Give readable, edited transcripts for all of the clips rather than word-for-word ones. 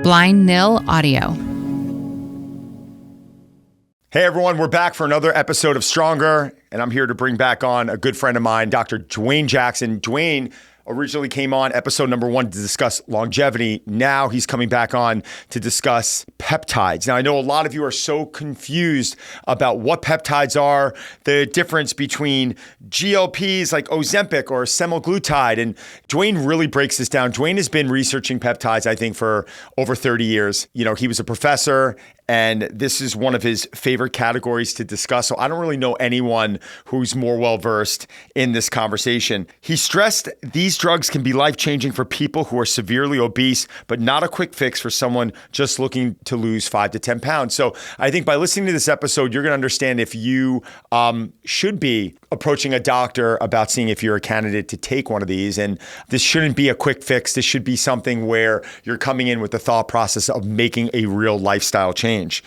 Blind Nil Audio. Hey everyone, we're back for another episode of Stronger, and I'm here to bring back on a good friend of mine, Dr. Dwayne Jackson. Dwayne originally came on episode number 1 to discuss longevity. Now he's coming back on to discuss peptides. Now I know a lot of you are so confused about what peptides are, the difference between GLPs like Ozempic or semaglutide, and Dwayne really breaks this down. Dwayne has been researching peptides, I think, for over 30 years. You know, he was a professor, and this is one of his favorite categories to discuss. So I don't really know anyone who's more well-versed in this conversation. He stressed these drugs can be life-changing for people who are severely obese, but not a quick fix for someone just looking to lose 5 to 10 pounds. So I think by listening to this episode, you're going to understand if you should be approaching a doctor about seeing if you're a candidate to take one of these. And this shouldn't be a quick fix. This should be something where you're coming in with the thought process of making a real lifestyle change.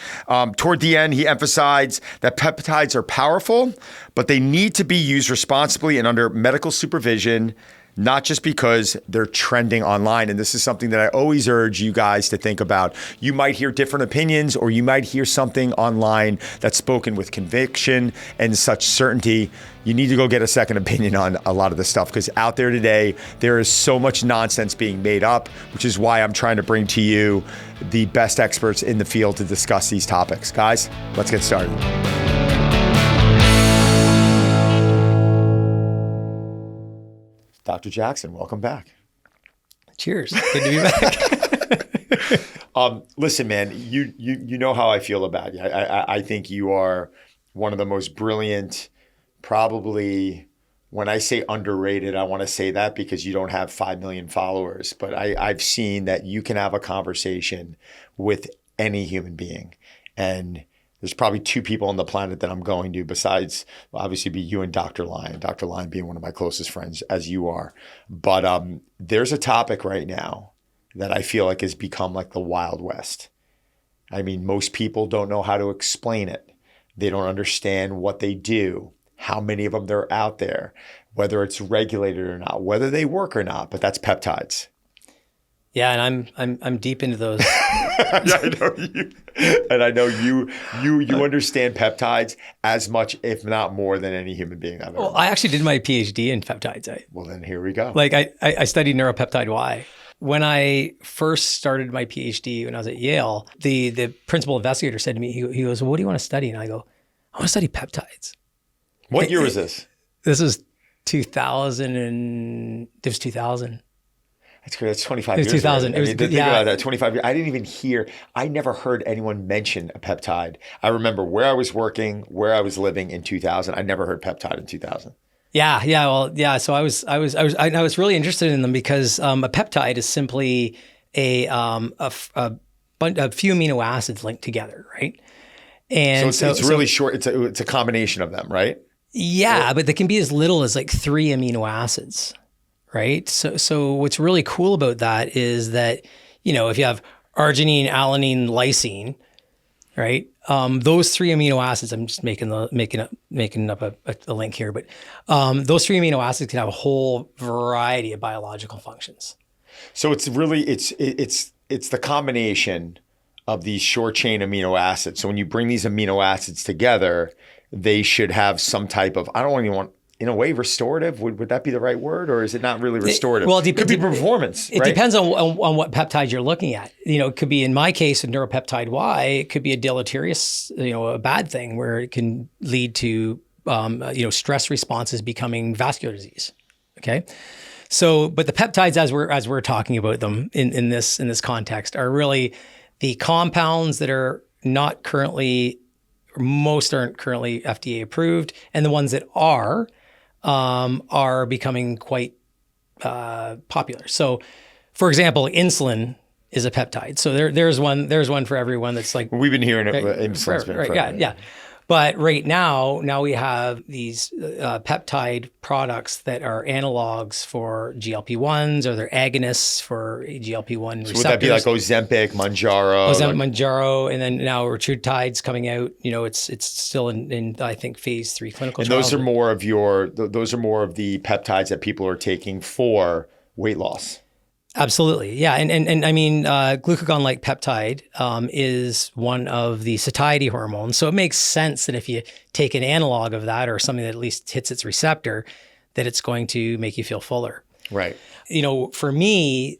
Toward the end, he emphasized that peptides are powerful, but they need to be used responsibly and under medical supervision, not just because they're trending online. And this is something that I always urge you guys to think about. You might hear different opinions, or you might hear something online that's spoken with conviction and such certainty. You need to go get a second opinion on a lot of this stuff, because out there today, there is so much nonsense being made up, which is why I'm trying to bring to you the best experts in the field to discuss these topics. Guys, let's get started. Dr. Jackson, welcome back. Cheers. Good to be back. Listen, man, you know how I feel about you. I think you are one of the most brilliant, probably, when I say underrated, I want to say that because you don't have 5 million followers, but I've seen that you can have a conversation with any human being. And there's probably 2 people on the planet that I'm going to, besides obviously be you and Dr. Lyon. Dr. Lyon being one of my closest friends, as you are. But there's a topic right now that I feel like has become like the Wild West. I mean, most people don't know how to explain it. They don't understand what they do, how many of them there are out there, whether it's regulated or not, whether they work or not. But that's peptides. Yeah, and I'm deep into those. Yeah, I know you, and I know you understand peptides as much, if not more, than any human being I've ever. Well, I actually did my PhD in peptides. Well, then here we go. Like I studied neuropeptide Y. When I first started my PhD when I was at Yale, the principal investigator said to me, he goes, "What do you want to study?" And I go, "I want to study peptides." What year was this? This was 2000. That's great. That's 25 years. It was 2000. Right? Think about that. 25 years. I never heard anyone mention a peptide. I remember where I was working, where I was living in 2000. I never heard peptide in 2000. Yeah. So I was really interested in them because a peptide is simply a few amino acids linked together, right? And so it's really short. It's a combination of them, right? Yeah, but they can be as little as like 3 amino acids. Right. So what's really cool about that is that, you know, if you have arginine, alanine, lysine, right? Those 3 amino acids, I'm just making up a link here, but those 3 amino acids can have a whole variety of biological functions. So it's really it's the combination of these short chain amino acids. So when you bring these amino acids together, they should have some type of, I don't even want, in a way, restorative. Would that be the right word, or is it not really restorative? It could be performance. It depends on what peptide you're looking at. You know, it could be, in my case, a neuropeptide Y. It could be a deleterious, a bad thing where it can lead to, stress responses becoming vascular disease. Okay, so but the peptides, as we're talking about them in this context, are really the compounds that are not currently, or most aren't currently FDA approved, and the ones that are becoming quite popular. So, for example, insulin is a peptide. So there's one for everyone that's like, we've been hearing it. Insulin's been forever. Yeah. But right now we have these peptide products that are analogs for GLP-1s, or they're agonists for GLP-1 receptors. So would that be like Ozempic, Mounjaro, and then now Rituximab's coming out. You know, it's still in I think phase 3 clinical trials. And those are more of the peptides that people are taking for weight loss. Absolutely. Yeah. And I mean, glucagon-like peptide is one of the satiety hormones. So it makes sense that if you take an analog of that or something that at least hits its receptor, that it's going to make you feel fuller. Right. For me,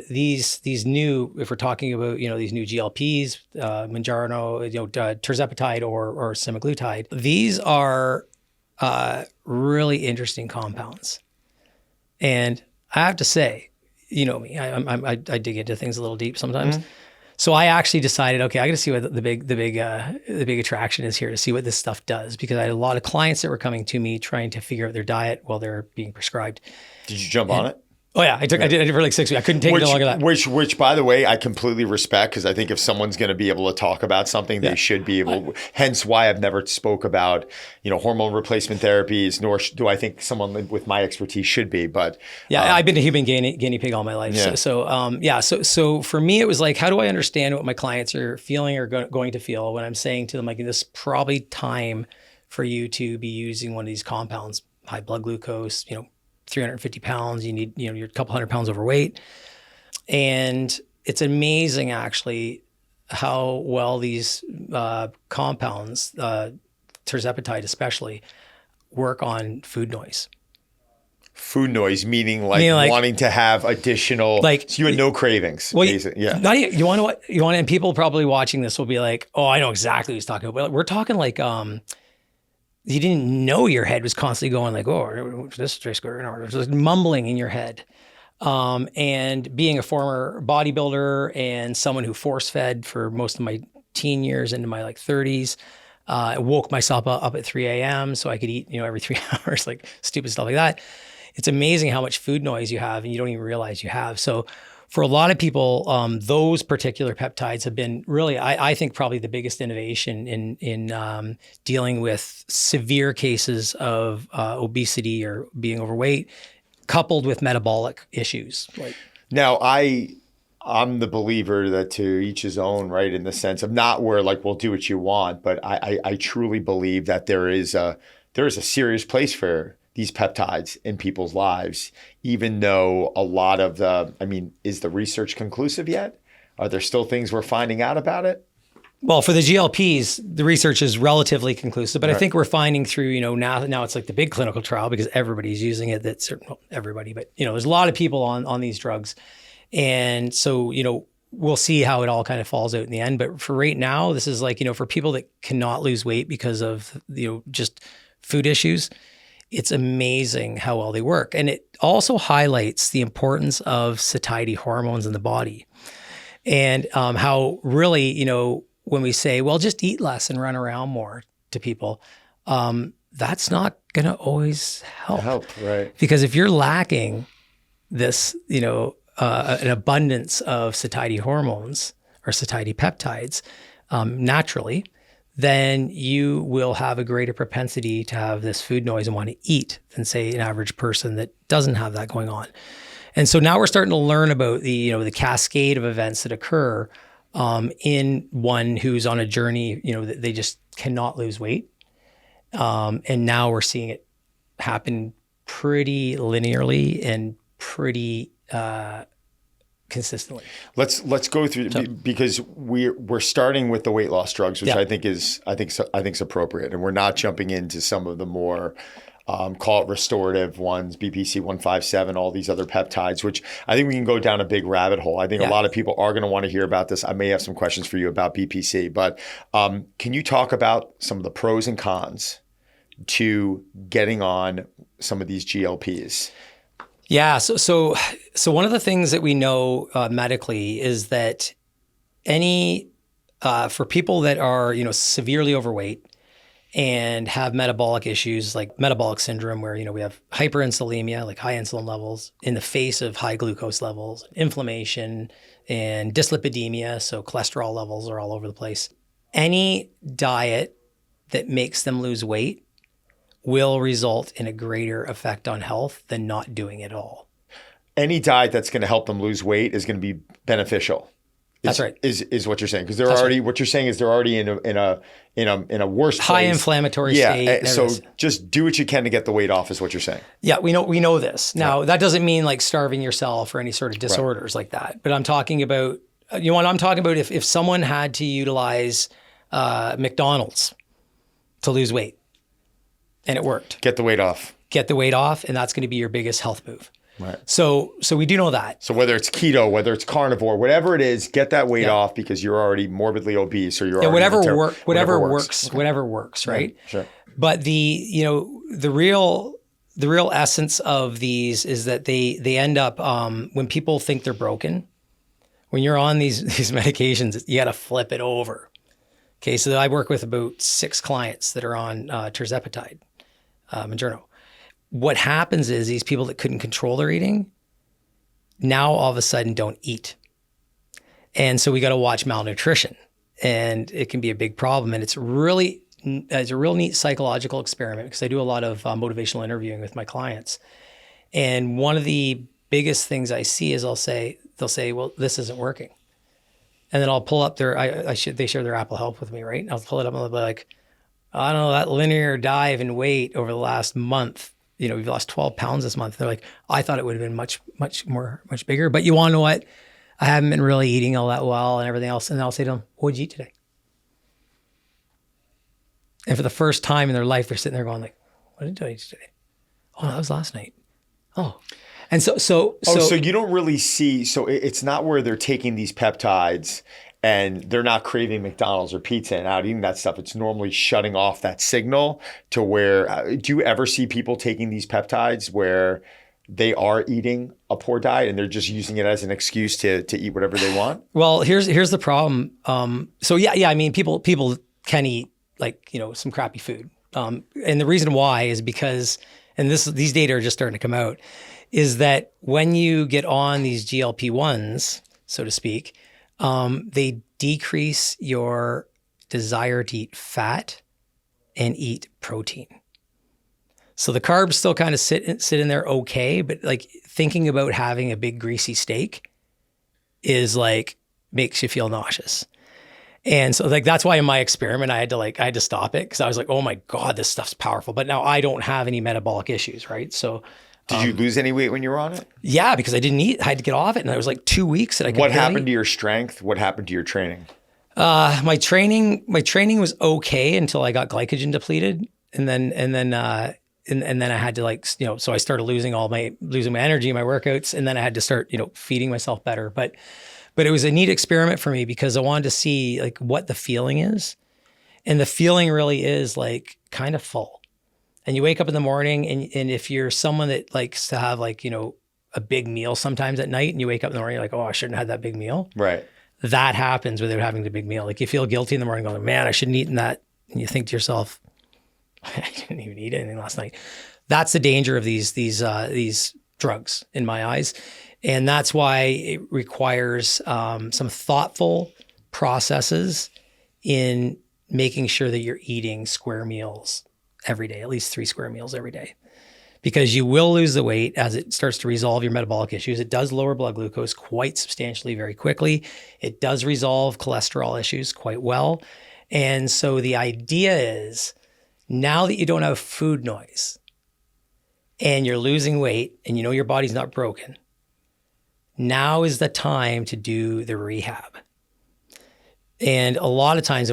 these new, if we're talking about, these new GLPs, Mounjaro, tirzepatide or semaglutide, these are really interesting compounds. And I have to say, you know me, I dig into things a little deep sometimes. Mm-hmm. So I actually decided, okay, I got to see what the big attraction is here, to see what this stuff does, because I had a lot of clients that were coming to me trying to figure out their diet while they're being prescribed. Did you jump on it? Oh yeah, I did it for like 6 weeks. I couldn't take it longer than that. Which, by the way, I completely respect, because I think if someone's going to be able to talk about something, they should be able. Hence, why I've never spoke about hormone replacement therapies, nor do I think someone with my expertise should be. But I've been a human guinea pig all my life. Yeah. So for me, it was like, how do I understand what my clients are feeling or going to feel when I'm saying to them, like, this is probably time for you to be using one of these compounds, high blood glucose, 350 pounds, you need, you're a couple hundred pounds overweight. And it's amazing actually how well these compounds, tirzepatide especially, work on food noise. Food noise, meaning wanting to have additional, so you had no cravings. Well, you want to, and people probably watching this will be like, oh, I know exactly what he's talking about. We're talking like, you didn't know your head was constantly going like, oh, this tastes good, or just mumbling in your head. And being a former bodybuilder and someone who force fed for most of my teen years into my 30s, I woke myself up at 3 a.m. so I could eat, every 3 hours, like stupid stuff like that. It's amazing how much food noise you have and you don't even realize you have. So for a lot of people, those particular peptides have been really, I think, probably the biggest innovation in dealing with severe cases of obesity or being overweight, coupled with metabolic issues. Now, I'm the believer that to each his own, right? In the sense of not where we'll do what you want, but I truly believe that there is a serious place for these peptides in people's lives, even though a lot of is the research conclusive yet? Are there still things we're finding out about it? Well, for the GLPs, the research is relatively conclusive, but right. I think we're finding through, now it's like the big clinical trial because everybody's using it. Not everybody, but there's a lot of people on these drugs. And so, we'll see how it all kind of falls out in the end. But for right now, this is for people that cannot lose weight because of, just food issues. It's amazing how well they work. And it also highlights the importance of satiety hormones in the body. And how really, when we say, well, just eat less and run around more to people, that's not going to always help. Right. Because if you're lacking this, an abundance of satiety hormones or satiety peptides naturally, then you will have a greater propensity to have this food noise and want to eat than, say, an average person that doesn't have that going on. And so now we're starting to learn about the cascade of events that occur in one who's on a journey, that they just cannot lose weight. And now we're seeing it happen pretty linearly and pretty consistently. Let's go through because we're starting with the weight loss drugs, which I think is appropriate, and we're not jumping into some of the more call it restorative ones, BPC 157, all these other peptides, which I think we can go down a big rabbit hole. I think a lot of people are going to want to hear about this. I may have some questions for you about BPC, but can you talk about some of the pros and cons to getting on some of these GLPs? Yeah. So one of the things that we know medically is that for people that are, severely overweight and have metabolic issues like metabolic syndrome, where, we have hyperinsulinemia, like high insulin levels in the face of high glucose levels, inflammation and dyslipidemia. So cholesterol levels are all over the place. Any diet that makes them lose weight will result in a greater effect on health than not doing it at all. Any diet that's going to help them lose weight is going to be beneficial. That's right. Is what you're saying, because what you're saying is they're already in a worse high place. inflammatory state. So just do what you can to get the weight off is what you're saying. Yeah, we know this. Now that doesn't mean like starving yourself or any sort of disorders like that. But I'm talking about if someone had to utilize McDonald's to lose weight and it worked. Get the weight off. And that's going to be your biggest health move. Right. So we do know that. So whether it's keto, whether it's carnivore, whatever it is, get that weight off, because you're already morbidly obese, or you're already whatever works, right? Yeah, sure. But the real essence of these is that they end up when people think they're broken, when you're on these medications, you got to flip it over. Okay, so I work with about 6 clients that are on tirzepatide, Mounjaro. What happens is these people that couldn't control their eating now all of a sudden don't eat. And so we got to watch malnutrition, and it can be a big problem. And it's a real neat psychological experiment, because I do a lot of motivational interviewing with my clients. And one of the biggest things I see is they'll say, well, this isn't working. And then I'll pull up they share their Apple Health with me, right? And I'll pull it up and I'll be like, I don't know, that linear dive in weight over the last month, you've lost 12 pounds this month. They're like, I thought it would have been much bigger. But you want to know what? I haven't been really eating all that well and everything else. And I'll say to them, what did you eat today? And for the first time in their life, they're sitting there going like, what did I eat today? Oh, that was last night. Oh. And so you don't really see, so it's not where they're taking these peptides and they're not craving McDonald's or pizza and out eating that stuff. It's normally shutting off that signal to where, do you ever see people taking these peptides where they are eating a poor diet and they're just using it as an excuse to eat whatever they want? Well, here's the problem. I mean, people can eat some crappy food. And the reason why is because, and these data are just starting to come out, is that when you get on these GLP-1s, so to speak, they decrease your desire to eat fat and eat protein. So the carbs still kind of sit in there okay, but like thinking about having a big greasy steak is like makes you feel nauseous. And so like that's why in my experiment I had to stop it, because I was like, oh my God, this stuff's powerful. But now I don't have any metabolic issues, right? So did you lose any weight when you were on it? Yeah, because I didn't eat. I had to get off it, and it was like 2 weeks that I couldn't. What happened to your strength? What happened to your training? My training was okay until I got glycogen depleted, and then I had to so I started losing my energy in my workouts, and then I had to start feeding myself better. But it was a neat experiment for me, because I wanted to see like what the feeling is, and the feeling really is like kind of full. And you wake up in the morning, and if you're someone that likes to have a big meal sometimes at night, and you wake up in the morning, you're like, oh, I shouldn't have had that big meal. Right. That happens without having the big meal. Like you feel guilty in the morning going, man, I shouldn't have eaten that. And you think to yourself, I didn't even eat anything last night. That's the danger of these drugs in my eyes. And that's why it requires some thoughtful processes in making sure that you're eating square meals every day, at least 3 square meals every day, because you will lose the weight as it starts to resolve your metabolic issues. It does lower blood glucose quite substantially very quickly. It does resolve cholesterol issues quite well. And so the idea is, now that you don't have food noise and you're losing weight and your body's not broken, now is the time to do the rehab. And a lot of times,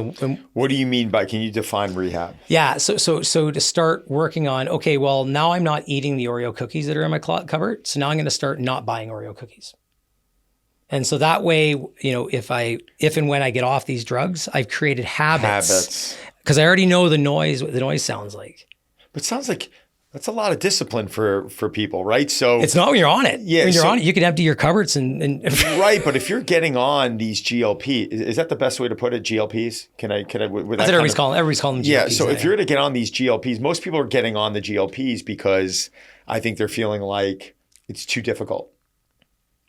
what do you mean by? Can you define rehab? Yeah, so to start working on, okay, well, now I'm not eating the Oreo cookies that are in my cupboard, so now I'm going to start not buying Oreo cookies. And so that way, if and when I get off these drugs, I've created habits, because I already know what the noise sounds like. But it sounds like that's a lot of discipline for people, right? So it's not when you're on it. Yeah, when you're on it, you can empty your cupboards and right. But if you're getting on these GLP, is that the best way to put it? GLPs? Can I? That's what everybody's calling them GLPs. Yeah. So if you're to get on these GLPs, most people are getting on the GLPs because I think they're feeling like it's too difficult,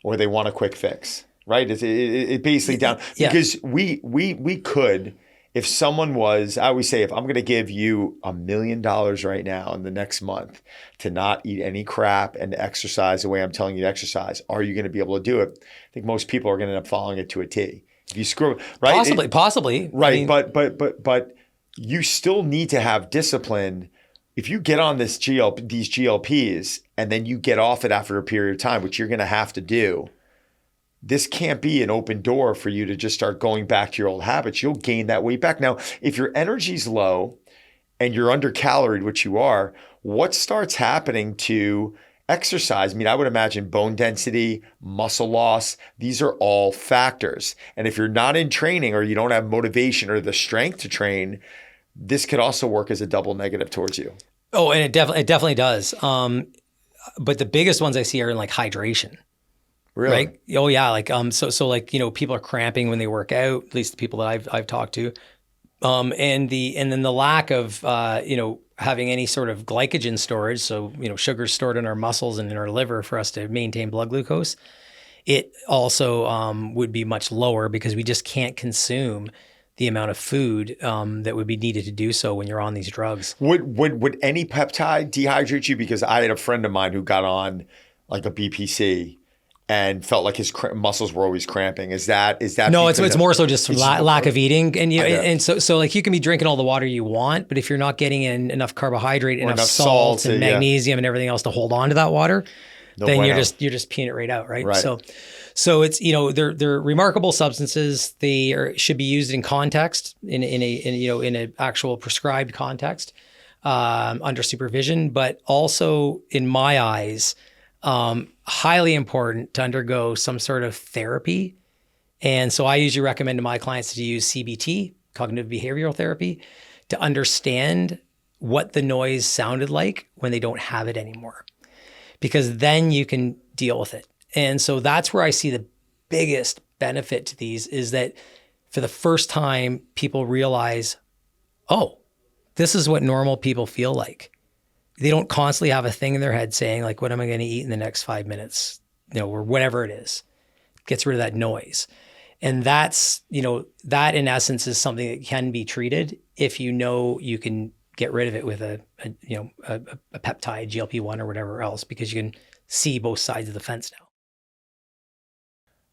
or they want a quick fix, right? It basically down because we could. If someone was, I always say, if I'm going to give you $1 million right now in the next month to not eat any crap and to exercise the way I'm telling you to exercise, are you going to be able to do it? I think most people are going to end up following it to a T. If you screw, right? Possibly. Right. I mean, But you still need to have discipline. If you get on these GLPs and then you get off it after a period of time, which you're going to have to do, this can't be an open door for you to just start going back to your old habits. You'll gain that weight back. Now, if your energy's low and you're undercaloried, which you are, what starts happening to exercise? I mean, I would imagine bone density, muscle loss, these are all factors. And if you're not in training or you don't have motivation or the strength to train, this could also work as a double negative towards you. Oh, and it definitely does. But the biggest ones I see are in like hydration. Really? Right? Oh yeah. Like, so like, people are cramping when they work out, at least the people that I've talked to. And then the lack of, having any sort of glycogen storage. So, sugar stored in our muscles and in our liver for us to maintain blood glucose. It also, would be much lower because we just can't consume the amount of food, that would be needed to do so when you're on these drugs. Would any peptide dehydrate you? Because I had a friend of mine who got on like a BPC and felt like his muscles were always cramping. Is that no? It's more so just lack of eating, and so like you can be drinking all the water you want, but if you're not getting in enough carbohydrate, enough salt and magnesium and everything else to hold on to that water, then you're just peeing it right out, right? So it's they're remarkable substances. They should be used in context in a actual prescribed context under supervision, but also in my eyes. Highly important to undergo some sort of therapy. And so I usually recommend to my clients to use CBT, cognitive behavioral therapy, to understand what the noise sounded like when they don't have it anymore, because then you can deal with it. And so that's where I see the biggest benefit to these is that for the first time, people realize, oh, this is what normal people feel like. They don't constantly have a thing in their head saying like, what am I going to eat in the next 5 minutes, or whatever it is. Gets rid of that noise. And that's, that in essence is something that can be treated if you can get rid of it with a peptide, GLP-1 or whatever else, because you can see both sides of the fence now.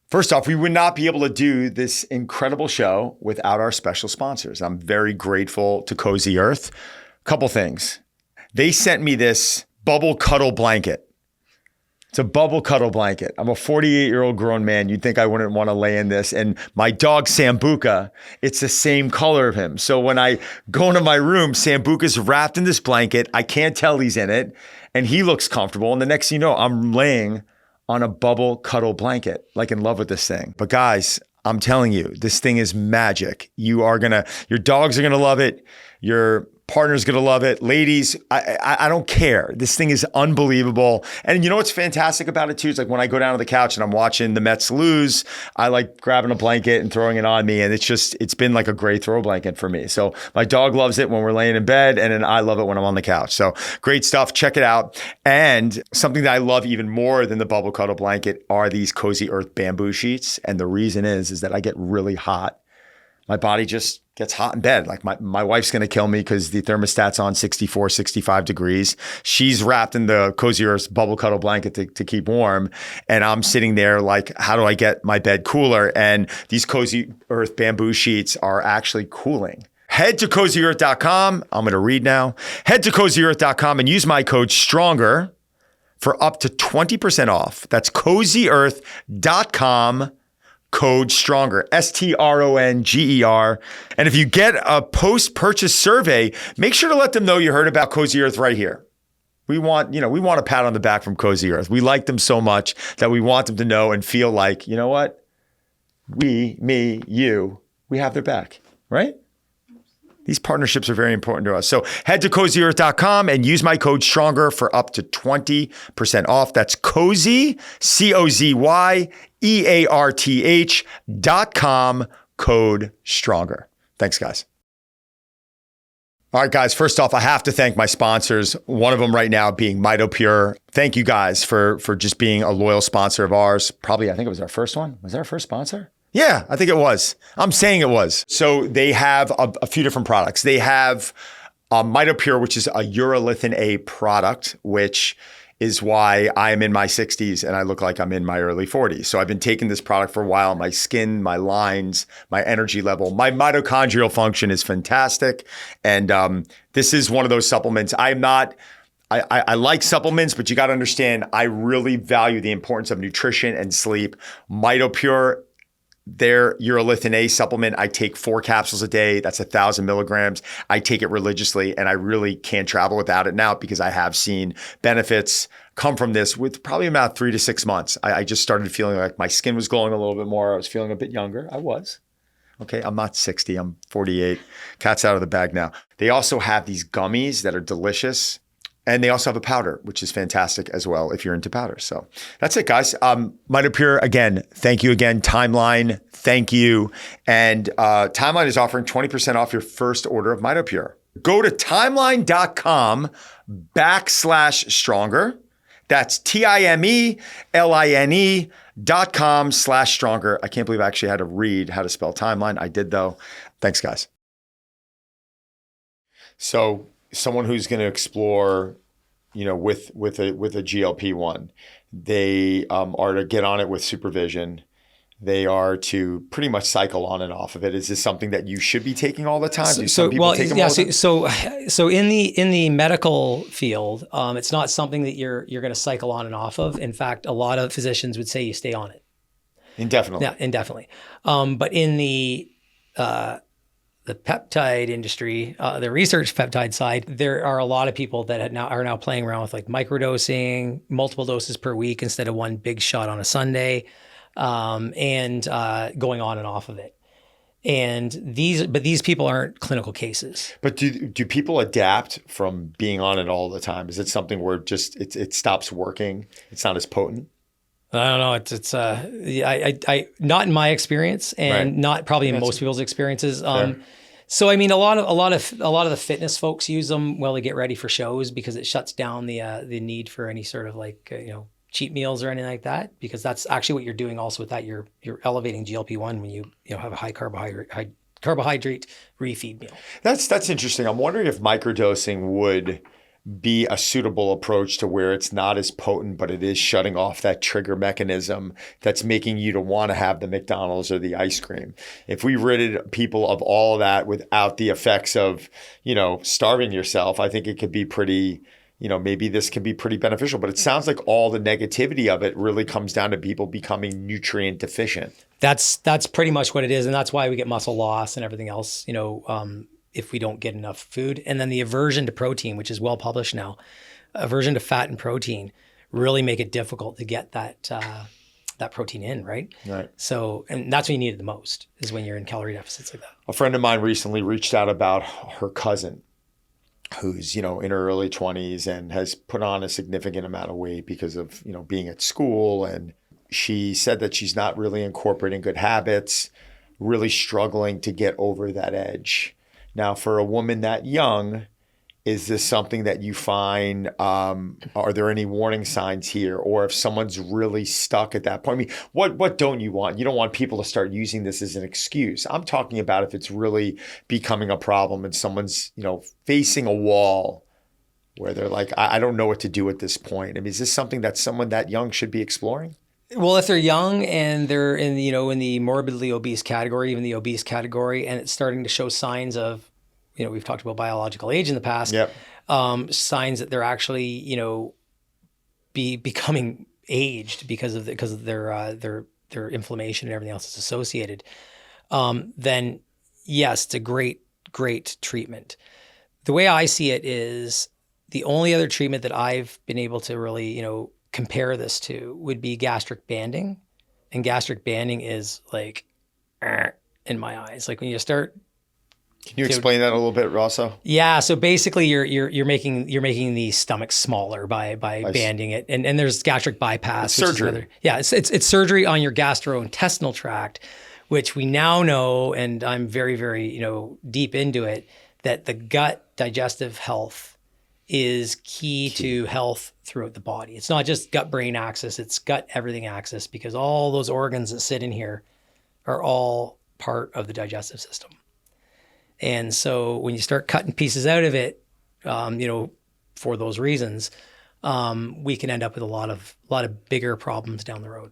First off, we would not be able to do this incredible show without our special sponsors. I'm very grateful to Cozy Earth. Couple things. They sent me this bubble cuddle blanket. It's a bubble cuddle blanket. I'm a 48-year-old grown man. You'd think I wouldn't want to lay in this. And my dog, Sambuca, it's the same color of him. So when I go into my room, Sambuca's wrapped in this blanket. I can't tell he's in it. And he looks comfortable. And the next thing you know, I'm laying on a bubble cuddle blanket, like in love with this thing. But guys, I'm telling you, this thing is magic. Your dogs are going to love it. Your partner's going to love it. Ladies, I don't care. This thing is unbelievable. And you know what's fantastic about it too? Is like when I go down to the couch and I'm watching the Mets lose, I like grabbing a blanket and throwing it on me. And it's been like a great throw blanket for me. So my dog loves it when we're laying in bed, and then I love it when I'm on the couch. So great stuff. Check it out. And something that I love even more than the bubble cuddle blanket are these Cozy Earth bamboo sheets. And the reason is that I get really hot. My body just gets hot in bed. Like my wife's going to kill me because the thermostat's on 64, 65 degrees. She's wrapped in the Cozy Earth bubble cuddle blanket to keep warm. And I'm sitting there like, how do I get my bed cooler? And these Cozy Earth bamboo sheets are actually cooling. Head to CozyEarth.com. I'm going to read now. Head to CozyEarth.com and use my code STRONGER for up to 20% off. That's CozyEarth.com. Code STRONGER, STRONGER. And if you get a post-purchase survey, make sure to let them know you heard about Cozy Earth right here. We want a pat on the back from Cozy Earth. We like them so much that we want them to know and feel like, you know what? We have their back, right? These partnerships are very important to us. So head to CozyEarth.com and use my code STRONGER for up to 20% off. That's Cozy, CozyEarth.com, code STRONGER. Thanks, guys. All right, guys. First off, I have to thank my sponsors. One of them right now being MitoPure. Thank you guys for just being a loyal sponsor of ours. Probably, I think it was our first one. Was that our first sponsor? Yeah, I think it was. I'm saying it was. So they have a few different products. They have MitoPure, which is a urolithin A product, which is why I'm in my 60s and I look like I'm in my early 40s. So I've been taking this product for a while. My skin, my lines, my energy level, my mitochondrial function is fantastic. And this is one of those supplements. I like supplements, but you got to understand, I really value the importance of nutrition and sleep. MitoPure, their urolithin A supplement, I take 4 capsules a day. That's 1,000 milligrams. I take it religiously, and I really can't travel without it now because I have seen benefits come from this with probably about 3 to 6 months. I just started feeling like my skin was glowing a little bit more. I was feeling a bit younger. I was. Okay, I'm not 60. I'm 48. Cat's out of the bag now. They also have these gummies that are delicious. And they also have a powder, which is fantastic as well if you're into powders. So that's it, guys. MitoPure, again, thank you again. Timeline, thank you. And Timeline is offering 20% off your first order of MitoPure. Go to timeline.com/stronger. That's TIMELINE.com/stronger. I can't believe I actually had to read how to spell Timeline. I did, though. Thanks, guys. So someone who's going to explore, with a GLP-1, they are to get on it with supervision. They are to pretty much cycle on and off of it. Is this something that you should be taking all the time? Do some people take them all the time? So in the medical field, it's not something that you're going to cycle on and off of. In fact, a lot of physicians would say you stay on it indefinitely. Yeah, indefinitely. But in the peptide industry, the research peptide side, there are a lot of people that are now playing around with like microdosing, multiple doses per week instead of one big shot on a Sunday, and going on and off of it. And these people aren't clinical cases. But do people adapt from being on it all the time? Is it something where just it stops working? It's not as potent? I don't know. It's I not in my experience, and Right. not probably in most people's experiences. So I mean, a lot of the fitness folks use them while they get ready for shows because it shuts down the need for any sort of like cheat meals or anything like that, because that's actually what you're doing. Also with that, you're elevating GLP-1 when you have a high carbohydrate refeed meal. That's interesting. I'm wondering if microdosing would be a suitable approach to where it's not as potent, but it is shutting off that trigger mechanism that's making you to want to have the McDonald's or the ice cream. If we ridded people of all of that without the effects of, starving yourself, I think it could be pretty, maybe this could be pretty beneficial. But it sounds like all the negativity of it really comes down to people becoming nutrient deficient. That's pretty much what it is. And that's why we get muscle loss and everything else, if we don't get enough food. And then the aversion to protein, which is well published now, aversion to fat and protein really make it difficult to get that protein in, right? Right. So, and that's when you need it the most, is when you're in calorie deficits like that. A friend of mine recently reached out about her cousin who's, in her early 20s and has put on a significant amount of weight because of, being at school. And she said that she's not really incorporating good habits, really struggling to get over that edge. Now, for a woman that young, is this something that you find, are there any warning signs here? Or if someone's really stuck at that point, I mean, what don't you want? You don't want people to start using this as an excuse. I'm talking about if it's really becoming a problem and someone's, facing a wall where they're like, I don't know what to do at this point. I mean, is this something that someone that young should be exploring? Well, if they're young and they're in the morbidly obese category, even the obese category, and it's starting to show signs of, we've talked about biological age in the past, Yep. Signs that they're actually, becoming aged because of their inflammation and everything else that's associated, then yes, it's a great treatment. The way I see it is the only other treatment that I've been able to really, compare this to would be gastric banding. And gastric banding is like, in my eyes, like when you start. Can you explain that a little bit, Rosso? Yeah. So basically you're making the stomach smaller by banding it. And there's gastric bypass. It's surgery. It's surgery on your gastrointestinal tract, which we now know, and I'm very, very, deep into it, that the gut digestive health is key to health throughout the body. It's not just gut-brain axis, it's gut-everything axis, because all those organs that sit in here are all part of the digestive system. And so when you start cutting pieces out of it, for those reasons, we can end up with a lot of bigger problems down the road.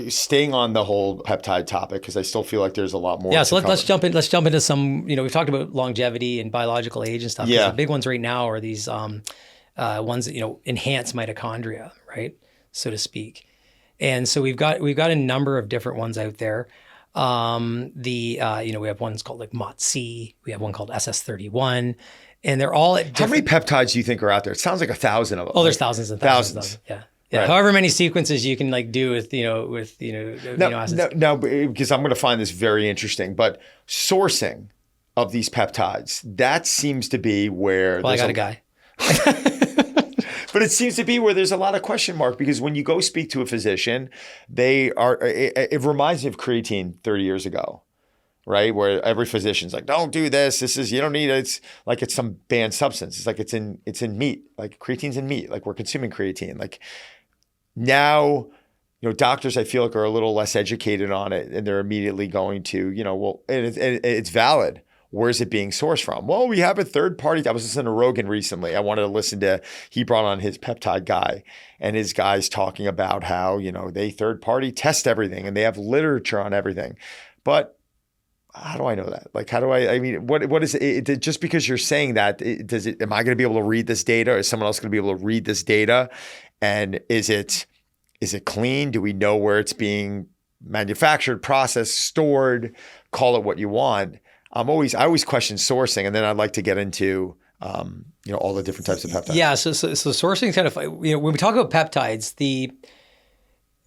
Staying on the whole peptide topic, because I still feel like there's a lot more. Yeah, so let's jump into some. We've talked about longevity and biological age and stuff. Yeah, the big ones right now are these ones that enhance mitochondria, right, so to speak. And so we've got a number of different ones out there. We have ones called like MOTC. We have one called SS31, and they're all at different. How many peptides do you think are out there? It sounds like 1,000 of them. Oh, there's thousands and thousands. Of them. Yeah. Right. However many sequences you can like do with amino acids. No, because I'm going to find this very interesting. But sourcing of these peptides, that seems to be where. Well, I got a guy. But it seems to be where there's a lot of question mark, because when you go speak to a physician, it reminds me of creatine 30 years ago, right? Where every physician's like, don't do this. You don't need it. It's like it's some banned substance. It's like it's in meat. Like creatine's in meat. Like we're consuming creatine. Like now, doctors I feel like are a little less educated on it, and they're immediately going to, it's valid. Where's it being sourced from? Well, we have a third party. I was listening to Rogan recently. I wanted to listen to, he brought on his peptide guy, and his guy's talking about how, they third party test everything and they have literature on everything. But how do I know that? Like, what is it? Just because you're saying that, am I going to be able to read this data? Or is someone else going to be able to read this data? And is it clean? Do we know where it's being manufactured, processed, stored? Call it what you want. I always question sourcing, and then I'd like to get into all the different types of peptides. Yeah, so sourcing kind of when we talk about peptides,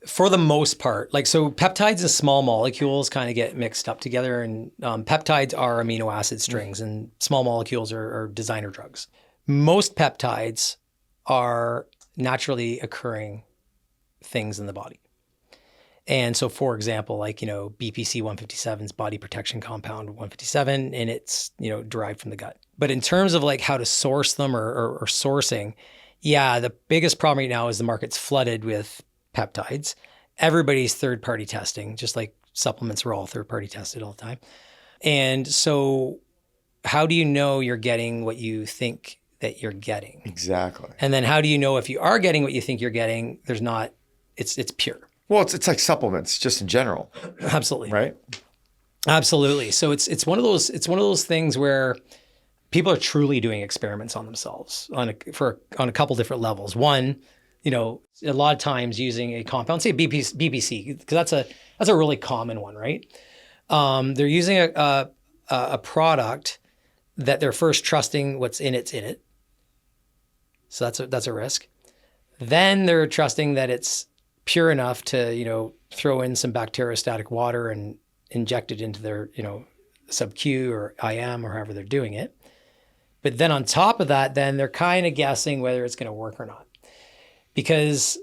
for the most part, peptides and small molecules kind of get mixed up together, and peptides are amino acid strings, and small molecules are designer drugs. Most peptides are naturally occurring things in the body. And so, for example, BPC 157's body protection compound 157, and it's, derived from the gut. But in terms of how to source them or sourcing, yeah, the biggest problem right now is the market's flooded with peptides. Everybody's third-party testing, just like supplements are all third-party tested all the time. And so how do you know you're getting what you think that you're getting? Exactly. And then how do you know if you are getting what you think you're getting, it's pure? Well, it's like supplements just in general. Absolutely. Right? Absolutely. So it's one of those things where people are truly doing experiments on themselves on a couple different levels. One, a lot of times using a compound, say BPC, because that's a really common one, right? They're using a product that they're first trusting what's in it. So that's a risk. Then they're trusting that it's pure enough to, throw in some bacteriostatic water and inject it into their, sub-Q or IM or however they're doing it. But then on top of that, then they're kind of guessing whether it's going to work or not. Because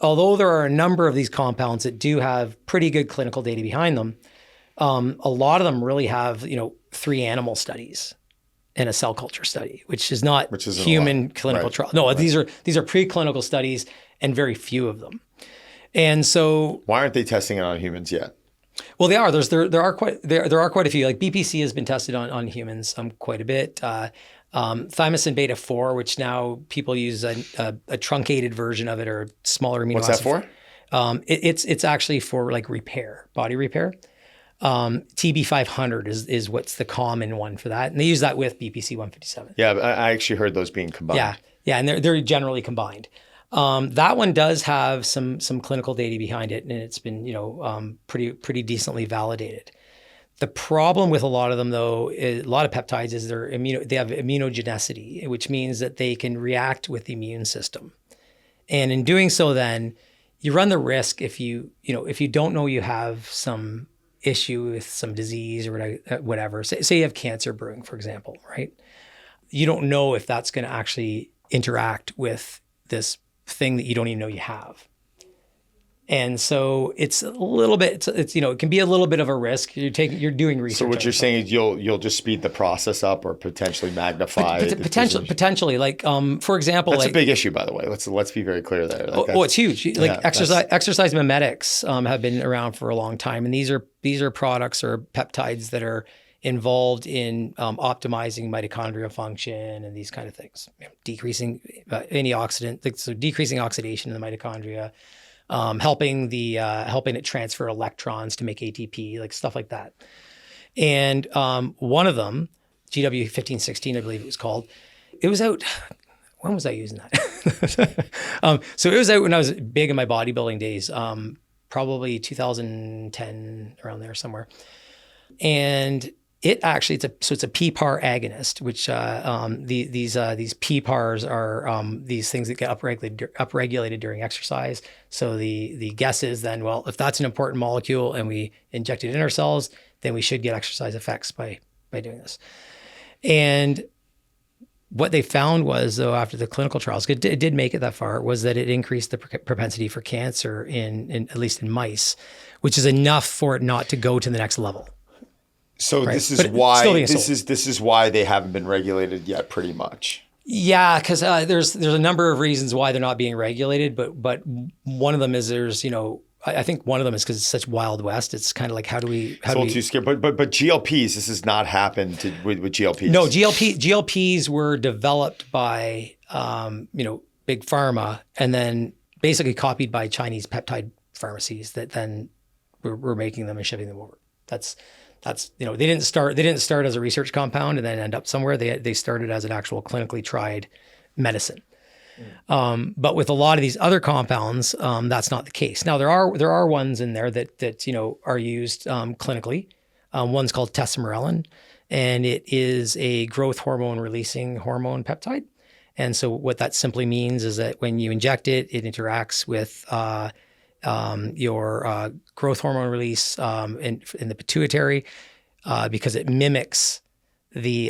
although there are a number of these compounds that do have pretty good clinical data behind them, a lot of them really have, 3 animal studies and a cell culture study, which is not human clinical trial. No, right. These are preclinical studies and very few of them. And so why aren't they testing it on humans yet? Well, they are. There are quite a few. Like BPC has been tested on humans quite a bit. Thymosin beta 4, which now people use a truncated version of it or smaller amino acids. What's that for? It's actually for repair, body repair. TB500 is what's the common one for that, and they use that with BPC 157. Yeah, I actually heard those being combined. Yeah, and they're generally combined. That one does have some clinical data behind it, and it's been pretty decently validated. The problem with a lot of them, though, a lot of peptides is they have immunogenicity, which means that they can react with the immune system, and in doing so, then you run the risk if you don't know you have some issue with some disease or whatever. Say you have cancer brewing, for example, right? You don't know if that's going to actually interact with this thing that you don't even know you have. And so it's a little bit, it can be a little bit of a risk. You're doing research. So what you're saying is you'll just speed the process up or potentially magnify potentially. Like, for example, that's a big issue, by the way. Let's be very clear there. It's huge. Exercise mimetics have been around for a long time, and these are products or peptides that are involved in optimizing mitochondrial function and these kind of things, decreasing antioxidant, so decreasing oxidation in the mitochondria, helping it transfer electrons to make ATP, like stuff like that. And one of them, GW1516, I believe it was called, it was out. When was I using that? So it was out when I was big in my bodybuilding days, probably 2010, around there somewhere. And it actually, it's a PPAR agonist, which these PPARs are these things that get upregulated during exercise. So the guess is then, well, if that's an important molecule and we inject it in our cells, then we should get exercise effects by doing this. And what they found was, though, after the clinical trials, it did make it that far, was that it increased the propensity for cancer in at least in mice, which is enough for it not to go to the next level. So right? this is why they haven't been regulated yet, pretty much. Yeah, because there's a number of reasons why they're not being regulated, but one of them is I think one of them is because it's such Wild West. It's kind of like, it's a little too scary. But GLPs, this has not happened with GLPs. No, GLPs were developed by big pharma and then basically copied by Chinese peptide pharmacies that then were making them and shipping them over. That's they didn't start as a research compound and then end up somewhere. They started as an actual clinically tried medicine. But with a lot of these other compounds, that's not the case. Now there are ones in there that are used clinically. One's called tesamorelin, and it is a growth hormone releasing hormone peptide. And so what that simply means is that when you inject it, it interacts with your growth hormone release in the pituitary because it mimics the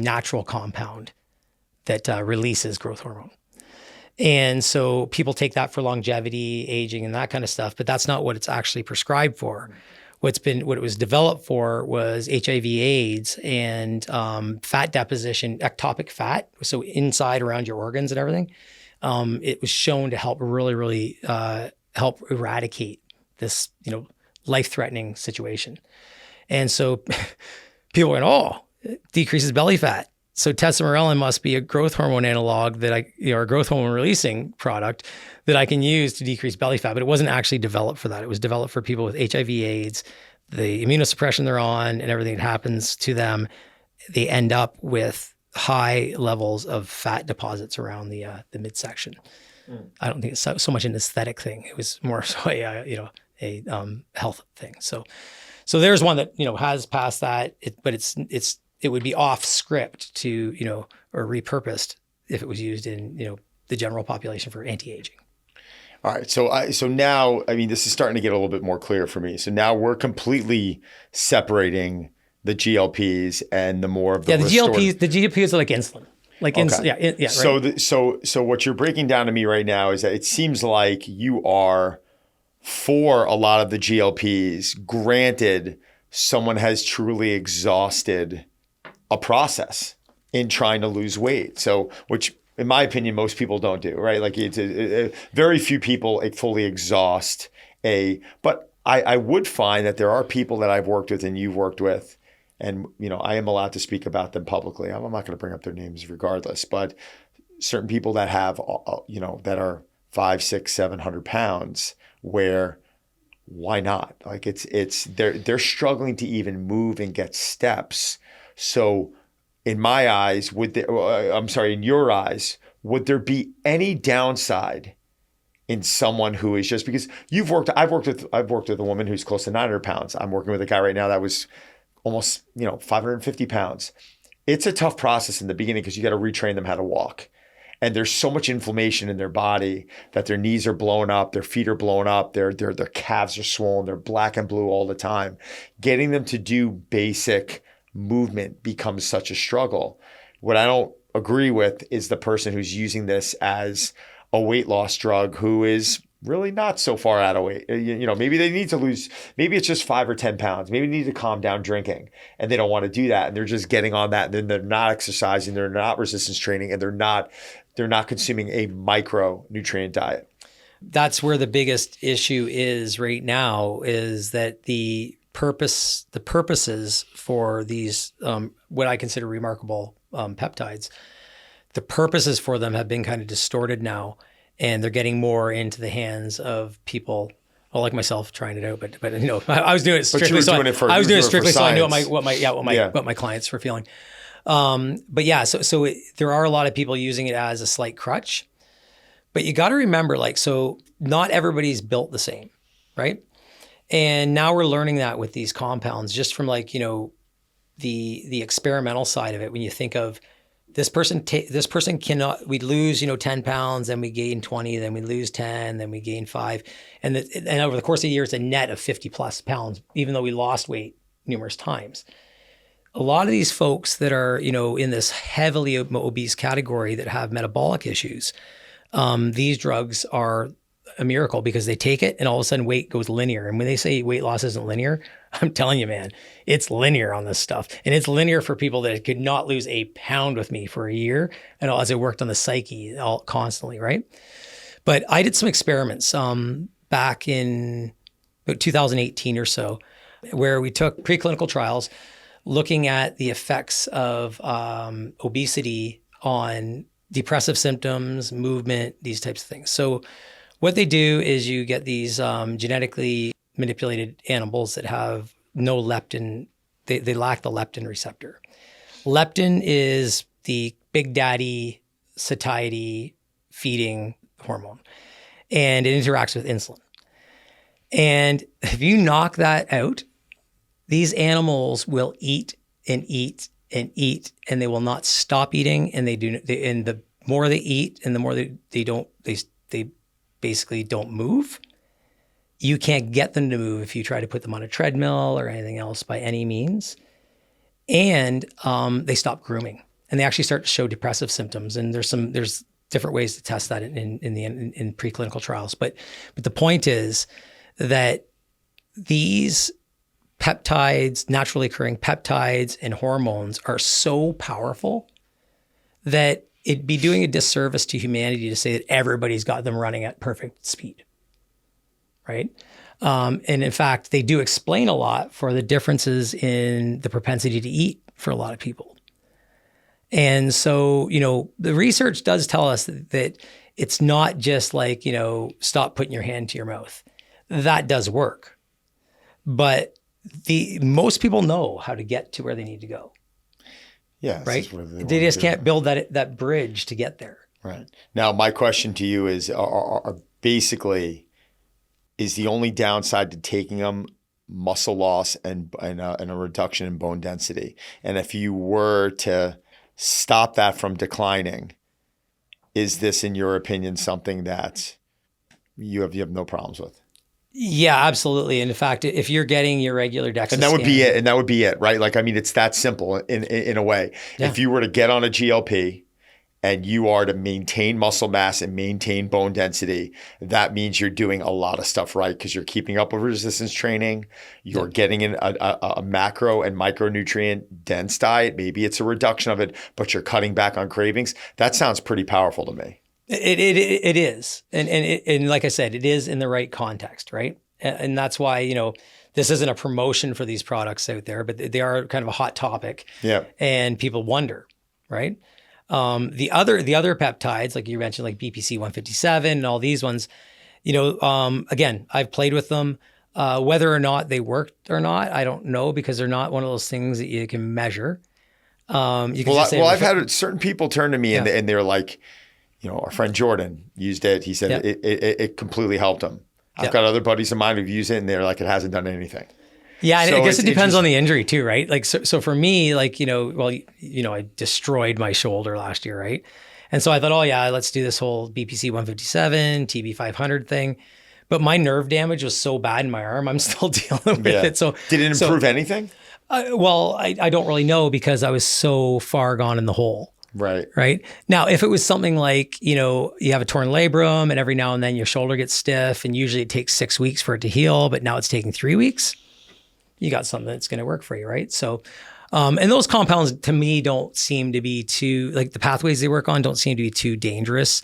natural compound that releases growth hormone. And so people take that for longevity, aging, and that kind of stuff, but that's not what it's actually prescribed for. What it was developed for was HIV/AIDS and fat deposition, ectopic fat, so inside around your organs and everything. It was shown to help really help eradicate this, life-threatening situation. And so people went, it decreases belly fat. So tesamorelin must be a growth hormone analog or a growth hormone releasing product that I can use to decrease belly fat. But it wasn't actually developed for that. It was developed for people with HIV/AIDS, the immunosuppression they're on, and everything that happens to them. They end up with high levels of fat deposits around the midsection. I don't think it's so much an aesthetic thing. It was more so a health thing. So there's one that has passed that, but it would be off script to or repurposed if it was used in the general population for anti-aging. All right, so now this is starting to get a little bit more clear for me. So now we're completely separating the GLPs and the more of the GLPs are like insulin. Okay. Right. So what you're breaking down to me right now is that it seems like you are for a lot of the GLPs, granted someone has truly exhausted a process in trying to lose weight. So, which in my opinion, most people don't do, right? Like very few people fully exhaust but I would find that there are people that I've worked with and you've worked with, and I am allowed to speak about them publicly. I'm not going to bring up their names regardless, but certain people that have, that are 500, 600, 700 pounds, where why not? Like they're struggling to even move and get steps. So in my eyes, in your eyes, would there be any downside in someone who is just, because I've worked with a woman who's close to 900 pounds. I'm working with a guy right now that was almost, 550 pounds. It's a tough process in the beginning because you got to retrain them how to walk. And there's so much inflammation in their body that their knees are blown up, their feet are blown up, their calves are swollen, they're black and blue all the time. Getting them to do basic movement becomes such a struggle. What I don't agree with is the person who's using this as a weight loss drug who is really not so far out of weight. Maybe they need to lose, maybe it's just 5 or 10 pounds. Maybe they need to calm down drinking and they don't want to do that. And they're just getting on that. And then they're not exercising, they're not resistance training, and they're not consuming a micronutrient diet. That's where the biggest issue is right now, is that the the purposes for these, what I consider remarkable peptides, the purposes for them have been kind of distorted now, and they're getting more into the hands of people, well, like myself, trying it out. But you know, I was doing it strictly. So I was doing it strictly so I knew what my clients were feeling. But yeah, so there are a lot of people using it as a slight crutch, but you got to remember, like, so not everybody's built the same, right? And now we're learning that with these compounds, just from like, you know, the experimental side of it. When you think of this person cannot, we lose, you know, 10 pounds, then we gain 20, then we lose 10, then we gain 5. And over the course of a year, it's a net of 50 plus pounds, even though we lost weight numerous times. A lot of these folks that are, you know, in this heavily obese category that have metabolic issues, these drugs are a miracle, because they take it and all of a sudden weight goes linear. And when they say weight loss isn't linear, I'm telling you, man, it's linear on this stuff. And it's linear for people that could not lose a pound with me for a year, and as I worked on the psyche all constantly, right? But I did some experiments back in about 2018 or so, where we took preclinical trials looking at the effects of obesity on depressive symptoms, movement, these types of things. So what they do is you get these genetically manipulated animals that have no leptin. They lack the leptin receptor. Leptin is the big daddy satiety feeding hormone, and it interacts with insulin. And if you knock that out, these animals will eat and eat and eat, and they will not stop eating. And and the more they eat and the more they basically don't move. You can't get them to move if you try to put them on a treadmill or anything else by any means. And they stop grooming, and they actually start to show depressive symptoms. And there's different ways to test that in preclinical trials. But the point is that these peptides, naturally occurring peptides and hormones, are so powerful that it'd be doing a disservice to humanity to say that everybody's got them running at perfect speed, right? And in fact, they do explain a lot for the differences in the propensity to eat for a lot of people. And so, you know, the research does tell us that it's not just like, you know, stop putting your hand to your mouth. That does work. But most people know how to get to where they need to go. Yeah, right. They just can't build that bridge to get there. Right. Now, my question to you is: basically, is the only downside to taking them muscle loss and a reduction in bone density? And if you were to stop that from declining, is this, in your opinion, something that you have no problems with? Yeah, absolutely. And in fact, if you're getting your regular DEXA and that would be it, right? Like, I mean, it's that simple in a way. Yeah. If you were to get on a GLP and you are to maintain muscle mass and maintain bone density, that means you're doing a lot of stuff right, because you're keeping up with resistance training. You're getting in a macro and micronutrient dense diet. Maybe it's a reduction of it, but you're cutting back on cravings. That sounds pretty powerful to me. It is. And like I said, it is in the right context, right? And that's why, you know, this isn't a promotion for these products out there, but they are kind of a hot topic. Yeah. And people wonder, right? The other peptides, like you mentioned, like BPC 157 and all these ones, you know, again, I've played with them. Whether or not they worked or not, I don't know, because they're not one of those things that you can measure. I've had certain people turn to me and they're like, you know, our friend Jordan used it. He said it completely helped him. I've got other buddies of mine who've used it, and they're like, it hasn't done anything. Yeah, and I guess it depends on the injury too, right? Like, so for me, like, you know, I destroyed my shoulder last year, right? And so I thought, oh yeah, let's do this whole BPC 157, TB 500 thing. But my nerve damage was so bad in my arm, I'm still dealing with it. So did it improve anything? I don't really know, because I was so far gone in the hole. Right. Now, if it was something like, you know, you have a torn labrum and every now and then your shoulder gets stiff, and usually it takes 6 weeks for it to heal, but now it's taking 3 weeks, you got something that's going to work for you, right? So, and those compounds to me don't seem to be too, like, the pathways they work on don't seem to be too dangerous.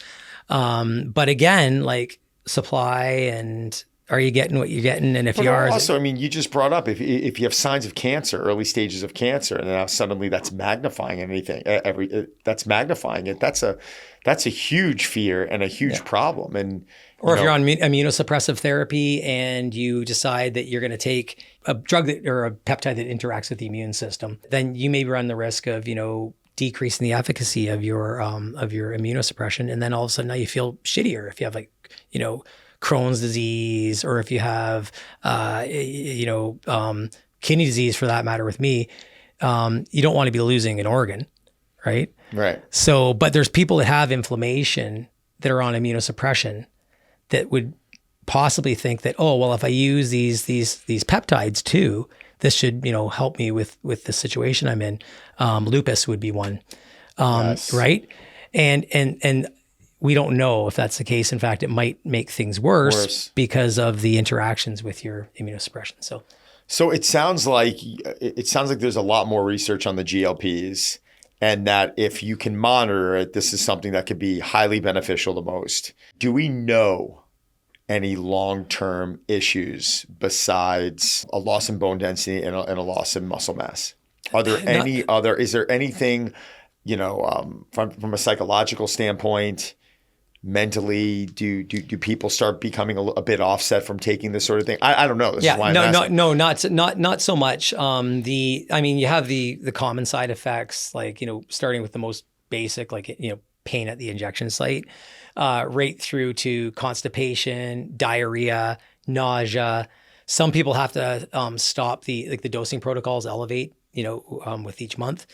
But again, like, supply and are you getting what you're getting? And if But you are, also, I mean, you just brought up if you have signs of cancer, early stages of cancer, and now suddenly that's magnifying anything. That's magnifying it. That's a huge fear and a huge problem. And or if you're on immunosuppressive therapy and you decide that you're going to take a drug or a peptide that interacts with the immune system, then you may run the risk of decreasing the efficacy of your immunosuppression, and then all of a sudden now you feel shittier if you have Crohn's disease, or if you have, kidney disease for that matter with me, you don't want to be losing an organ, right? Right. So, but there's people that have inflammation that are on immunosuppression that would possibly think that, oh, well, if I use these peptides too, this should, help me with the situation I'm in. Lupus would be one, Yes. right? And we don't know if that's the case. In fact, it might make things worse because of the interactions with your immunosuppression. So it sounds like there's a lot more research on the GLPs, and that if you can monitor it, this is something that could be highly beneficial the most. Do we know any long-term issues besides a loss in bone density and a loss in muscle mass? Are there is there anything, from a psychological standpoint, mentally, do people start becoming a bit offset from taking this sort of thing? I don't know. This is why I'm asking. Not so much. You have the common side effects, like, starting with the most basic, like, pain at the injection site, right through to constipation, diarrhea, nausea. Some people have to stop the dosing protocols elevate, with each month.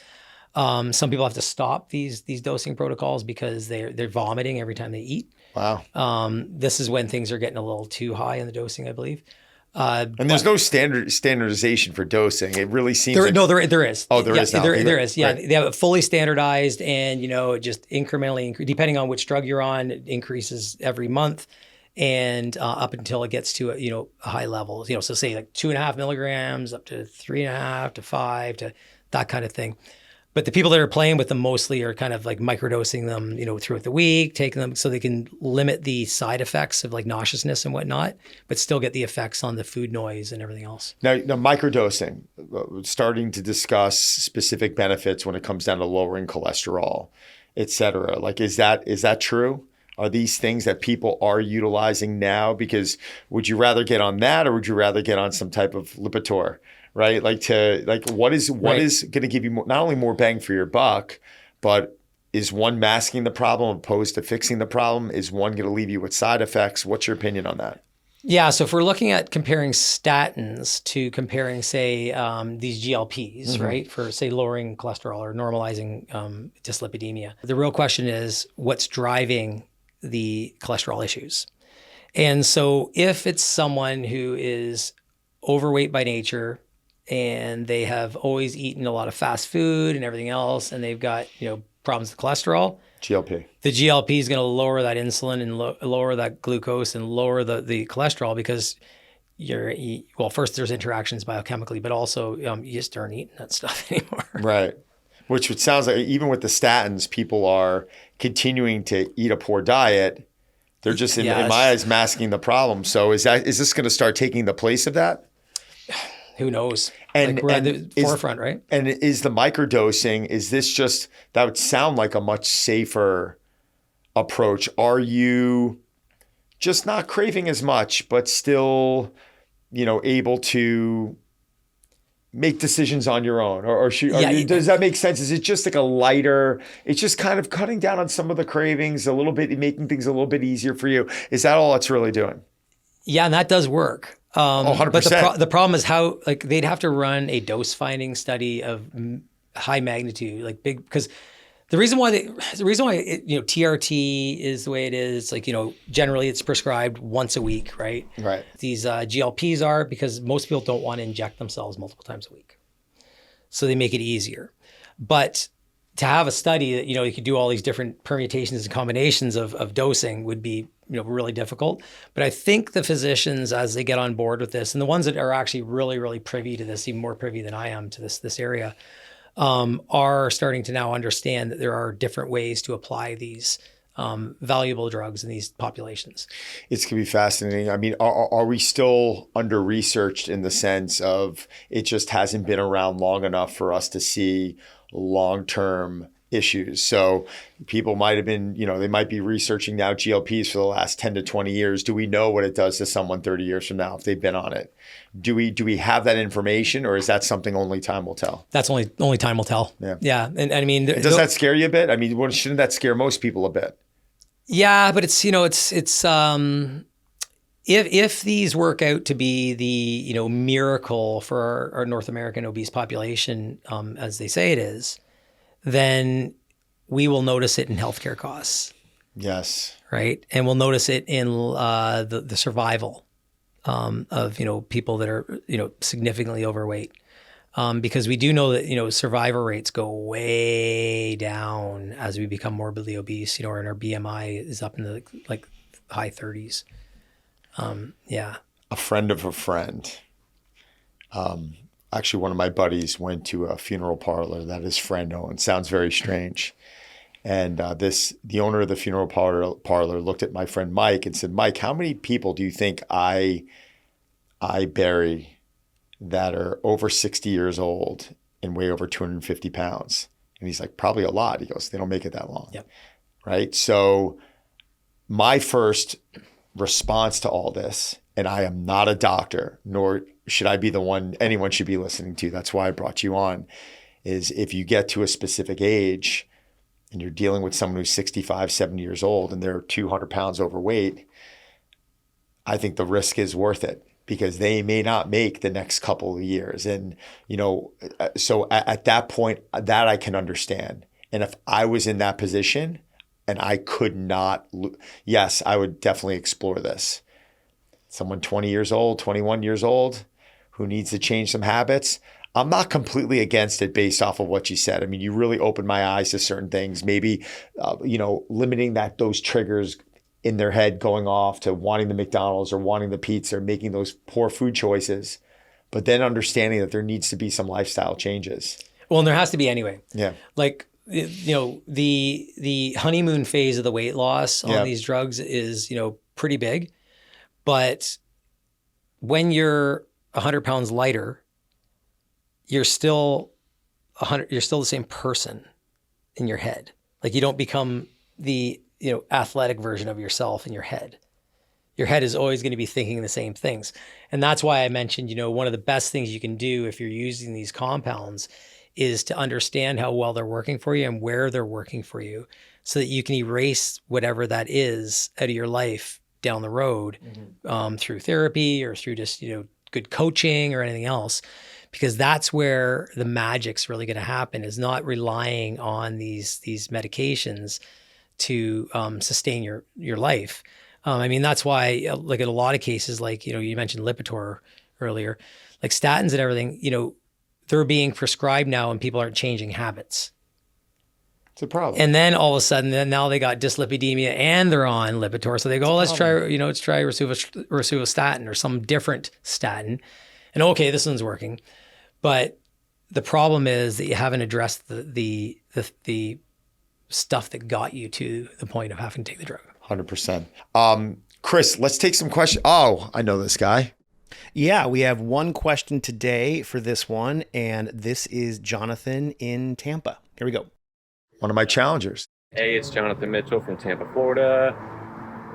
Some people have to stop these dosing protocols because they're vomiting every time they eat. Wow. This is when things are getting a little too high in the dosing, I believe. And there's no standardization for dosing. It really seems there is. Oh, there is now. There is. Yeah, Right. they have it fully standardized, and it just incrementally, depending on which drug you're on, it increases every month, and up until it gets to a high level. So say like 2.5 milligrams up to 3.5 to 5 to that kind of thing. But the people that are playing with them mostly are kind of like microdosing them, throughout the week, taking them so they can limit the side effects of like nauseousness and whatnot, but still get the effects on the food noise and everything else. Now microdosing, starting to discuss specific benefits when it comes down to lowering cholesterol, et cetera. Like, is that true? Are these things that people are utilizing now? Because would you rather get on that, or would you rather get on some type of Lipitor? Right? What is going to give you not only more bang for your buck, but is one masking the problem opposed to fixing the problem? Is one going to leave you with side effects? What's your opinion on that? Yeah. So if we're looking at comparing statins to comparing, say, these GLPs, right, for, say, lowering cholesterol or normalizing dyslipidemia, the real question is what's driving the cholesterol issues? And so if it's someone who is overweight by nature, and they have always eaten a lot of fast food and everything else, and they've got, problems with cholesterol, GLP. The GLP is going to lower that insulin and lower that glucose and lower the cholesterol, because first there's interactions biochemically, but also you just aren't eating that stuff anymore. Right. Which sounds like even with the statins, people are continuing to eat a poor diet. They're just, in my eyes, masking the problem. So is this going to start taking the place of that? Who knows? And we're at the forefront, right? And is the microdosing, is this just, that would sound like a much safer approach. Are you just not craving as much, but still, able to make decisions on your own? Does that make sense? Is it just like a lighter, it's just kind of cutting down on some of the cravings a little bit, making things a little bit easier for you? Is that all it's really doing? Yeah, and that does work. 100%. But the problem is how, they'd have to run a dose finding study of high magnitude, big, because the reason why TRT is the way it is, generally it's prescribed once a week, right? Right. These GLPs are, because most people don't want to inject themselves multiple times a week. So they make it easier. But to have a study that, you could do all these different permutations and combinations of dosing would be, really difficult. But I think the physicians, as they get on board with this, and the ones that are actually really, really privy to this, even more privy than I am to this area, are starting to now understand that there are different ways to apply these valuable drugs in these populations. It's going to be fascinating. I mean, are we still under-researched in the sense of it just hasn't been around long enough for us to see long-term issues? So people might have been, they might be researching now GLPs for the last 10 to 20 years. Do we know what it does to someone 30 years from now if they've been on it? Do we have that information, or is that something only time will tell? That's only time will tell. Yeah. And I mean, does that scare you a bit? I mean, shouldn't that scare most people a bit? Yeah, but it's if these work out to be the miracle for our North American obese population, as they say it is, then we will notice it in healthcare costs. Yes. Right, and we'll notice it in the survival of people that are significantly overweight, because we do know that survivor rates go way down as we become morbidly obese. And our BMI is up in the like high 30s. Yeah. A friend of a friend. Actually, one of my buddies went to a funeral parlor that his friend owned. Sounds very strange. And the owner of the funeral parlor looked at my friend Mike and said, "Mike, how many people do you think I bury that are over 60 years old and weigh over 250 pounds?" And he's like, "Probably a lot." He goes, "They don't make it that long." Yep. Right? So my first response to all this, and I am not a doctor, nor should I be the one anyone should be listening to, that's why I brought you on, is if you get to a specific age and you're dealing with someone who's 65, 70 years old and they're 200 pounds overweight, I think the risk is worth it because they may not make the next couple of years. And, so at that point, that I can understand. And if I was in that position and I could not, yes, I would definitely explore this. Someone 20 years old, 21 years old, who needs to change some habits. I'm not completely against it based off of what you said. I mean, you really opened my eyes to certain things, maybe, limiting those triggers in their head going off to wanting the McDonald's or wanting the pizza or making those poor food choices, but then understanding that there needs to be some lifestyle changes. Well, and there has to be anyway. Yeah. Like, the honeymoon phase of the weight loss on these drugs is, pretty big, but when you're 100 pounds lighter, you're still the same person in your head. Like you don't become the, athletic version of yourself in your head. Your head is always going to be thinking the same things. And that's why I mentioned, one of the best things you can do if you're using these compounds is to understand how well they're working for you and where they're working for you so that you can erase whatever that is out of your life down the road, through therapy or through just, good coaching or anything else. Because that's where the magic's really going to happen, is not relying on these medications to sustain your life. I mean, that's why, like in a lot of cases, like, you mentioned Lipitor earlier, like statins and everything, they're being prescribed now and people aren't changing habits. It's a problem. And then all of a sudden, now they got dyslipidemia and they're on Lipitor. So they go, let's try rosuvastatin or some different statin. And okay, this one's working. But the problem is that you haven't addressed the stuff that got you to the point of having to take the drug. 100%. Chris, let's take some questions. Oh, I know this guy. Yeah, we have one question today for this one, and this is Jonathan in Tampa. Here we go. One of my challengers. Hey, it's Jonathan Mitchell from Tampa, Florida.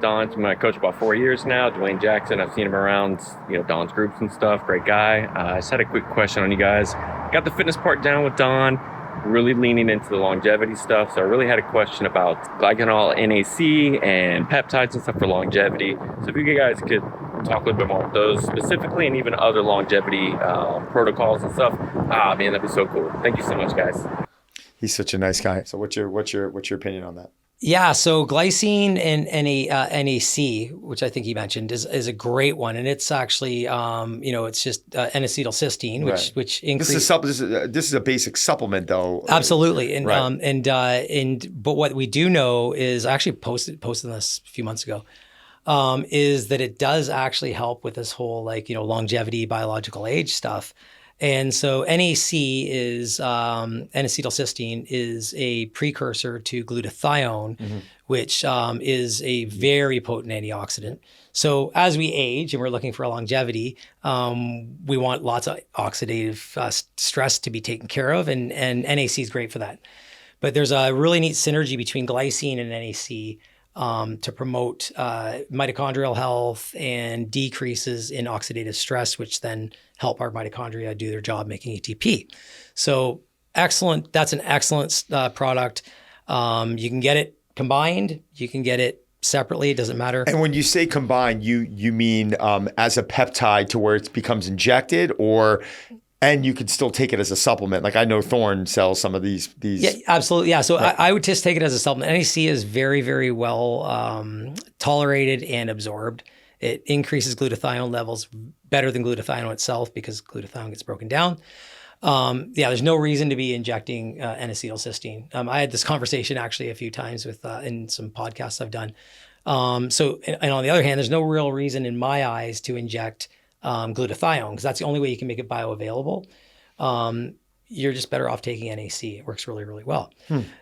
Don's my coach about 4 years now. Dwayne Jackson, I've seen him around, Don's groups and stuff. Great guy. I just had a quick question on you guys. Got the fitness part down with Don, really leaning into the longevity stuff. So I really had a question about glycanol NAC and peptides and stuff for longevity. So if you guys could talk a little bit more about those specifically and even other longevity protocols and stuff. Man, that'd be so cool. Thank you so much, guys. He's such a nice guy. So what's your opinion on that? Yeah, so glycine and NAC, which I think he mentioned, is a great one, and it's actually it's just N-acetylcysteine, which increases. This is a basic supplement, though. Absolutely, and right. But what we do know is, I actually posted this a few months ago, is that it does actually help with this whole longevity, biological age stuff. And so NAC is N-acetylcysteine is a precursor to glutathione, which is a very potent antioxidant. So as we age and we're looking for longevity, we want lots of oxidative stress to be taken care of, and NAC is great for that. But there's a really neat synergy between glycine and NAC to promote mitochondrial health and decreases in oxidative stress, which then help our mitochondria do their job making ATP. So excellent. That's an excellent product. You can get it combined. You can get it separately. It doesn't matter. And when you say combined, you mean as a peptide to where it becomes injected, and you could still take it as a supplement. Like I know Thorne sells some of these. Yeah, absolutely. Yeah. So Right. I would just take it as a supplement. NAC is very, very well tolerated and absorbed. It increases glutathione levels better than glutathione itself because glutathione gets broken down. There's no reason to be injecting N-acetylcysteine. I had this conversation actually a few times with in some podcasts I've done. And on the other hand, there's no real reason in my eyes to inject glutathione because that's the only way you can make it bioavailable. You're just better off taking NAC. It works really, really well.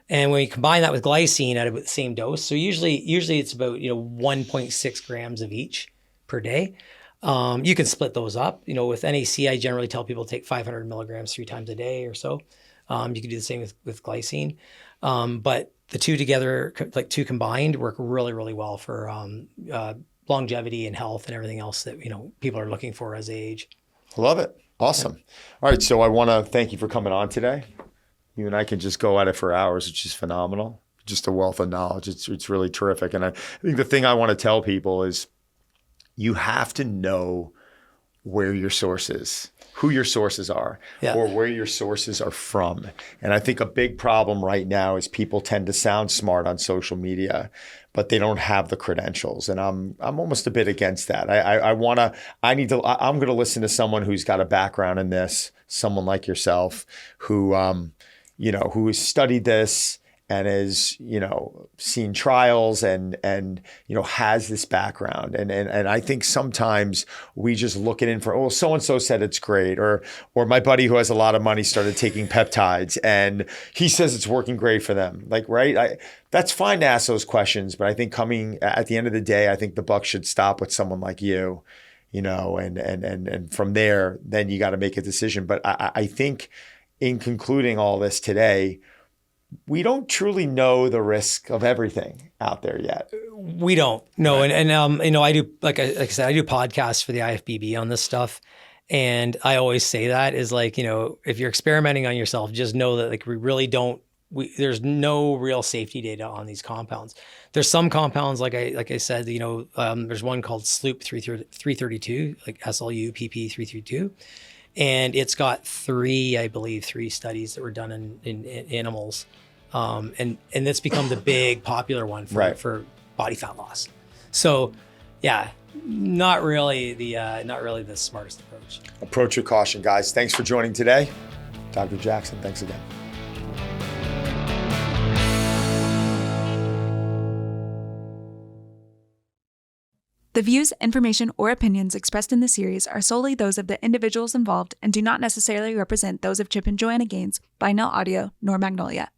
And when you combine that with glycine at the same dose, so usually it's about 1.6 grams of each per day. You can split those up. With NAC, I generally tell people to take 500 milligrams 3 times a day or so. You can do the same with glycine. But the two together, like two combined, work really, really well for longevity and health and everything else that people are looking for as they age. Love it. Awesome. All right. So I want to thank you for coming on today. You and I can just go at it for hours, which is phenomenal. Just a wealth of knowledge. It's really terrific. And I think the thing I want to tell people is you have to know where your source is, who your sources are, or where your sources are from. And I think a big problem right now is people tend to sound smart on social media, but they don't have the credentials. And I'm almost a bit against that. I'm going to listen to someone who's got a background in this, someone like yourself who has studied this and has, seen trials and has this background. And I think sometimes we just look at it for, so-and-so said it's great. Or my buddy who has a lot of money started taking peptides and he says it's working great for them. Like, right? That's fine to ask those questions. But I think coming at the end of the day, I think the buck should stop with someone like you, and from there, then you got to make a decision. But I think in concluding all this today, we don't truly know the risk of everything out there yet. We don't. No. Right. And I do, like I said, I do podcasts for the IFBB on this stuff. And I always say that is like, if you're experimenting on yourself, just know that like we really don't, there's no real safety data on these compounds. There's some compounds, like I said, there's one called Sloop 332, like SLUPP 332. And it's got three studies that were done in animals. And it's become the big popular one for body fat loss. So yeah, not really the smartest approach. Approach with caution, guys. Thanks for joining today. Dr. Jackson, thanks again. The views, information, or opinions expressed in this series are solely those of the individuals involved and do not necessarily represent those of Chip and Joanna Gaines, Binel Audio, nor Magnolia.